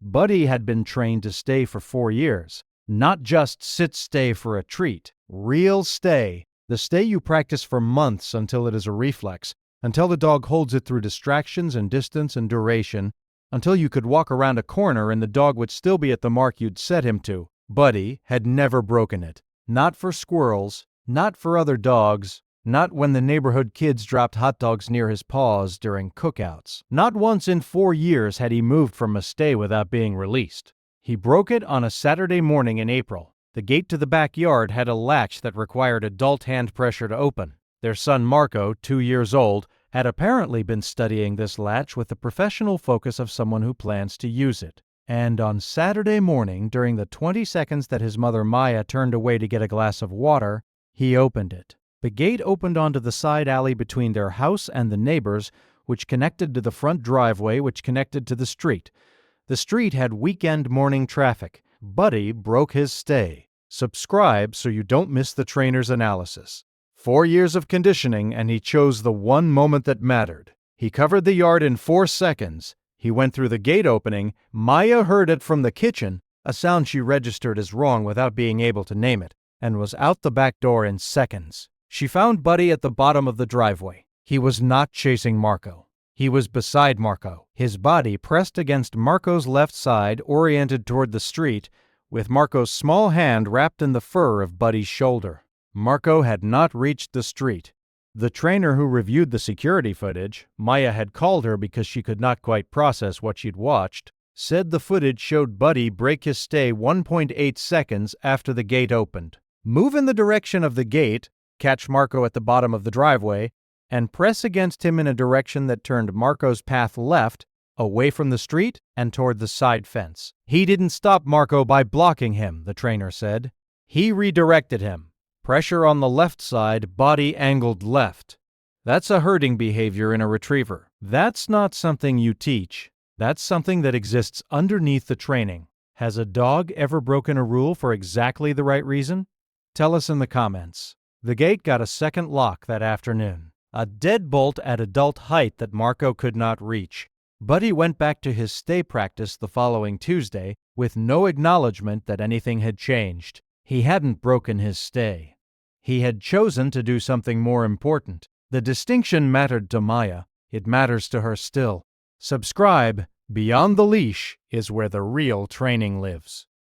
Buddy had been trained to stay for 4 years. Not just sit-stay for a treat. Real stay. The stay you practice for months until it is a reflex, until the dog holds it through distractions and distance and duration, until you could walk around a corner and the dog would still be at the mark you'd set him to. Buddy had never broken it. Not for squirrels, not for other dogs, not when the neighborhood kids dropped hot dogs near his paws during cookouts. Not once in 4 years had he moved from a stay without being released. He broke it on a Saturday morning in April. The gate to the backyard had a latch that required adult hand pressure to open. Their son Marco, 2 years old, had apparently been studying this latch with the professional focus of someone who plans to use it. And on Saturday morning, during the 20 seconds that his mother Maya turned away to get a glass of water, he opened it. The gate opened onto the side alley between their house and the neighbors, which connected to the front driveway, which connected to the street. The street had weekend morning traffic. Buddy broke his stay. Subscribe so you don't miss the trainer's analysis. 4 years of conditioning, and he chose the one moment that mattered. He covered the yard in 4 seconds. He went through the gate opening. Maya heard it from the kitchen, a sound she registered as wrong without being able to name it, and was out the back door in seconds. She found Buddy at the bottom of the driveway. He was not chasing Marco. He was beside Marco, his body pressed against Marco's left side, oriented toward the street, with Marco's small hand wrapped in the fur of Buddy's shoulder. Marco had not reached the street. The trainer who reviewed the security footage, Maya had called her because she could not quite process what she'd watched, said the footage showed Buddy break his stay 1.8 seconds after the gate opened. Move in the direction of the gate, catch Marco at the bottom of the driveway, and press against him in a direction that turned Marco's path left, away from the street and toward the side fence. He didn't stop Marco by blocking him, the trainer said. He redirected him. Pressure on the left side, body angled left. That's a herding behavior in a retriever. That's not something you teach. That's something that exists underneath the training. Has a dog ever broken a rule for exactly the right reason? Tell us in the comments. The gate got a second lock that afternoon. A deadbolt at adult height that Marco could not reach. Buddy went back to his stay practice the following Tuesday with no acknowledgement that anything had changed. He hadn't broken his stay. He had chosen to do something more important. The distinction mattered to Maya. It matters to her still. Subscribe. Beyond the Leash is where the real training lives.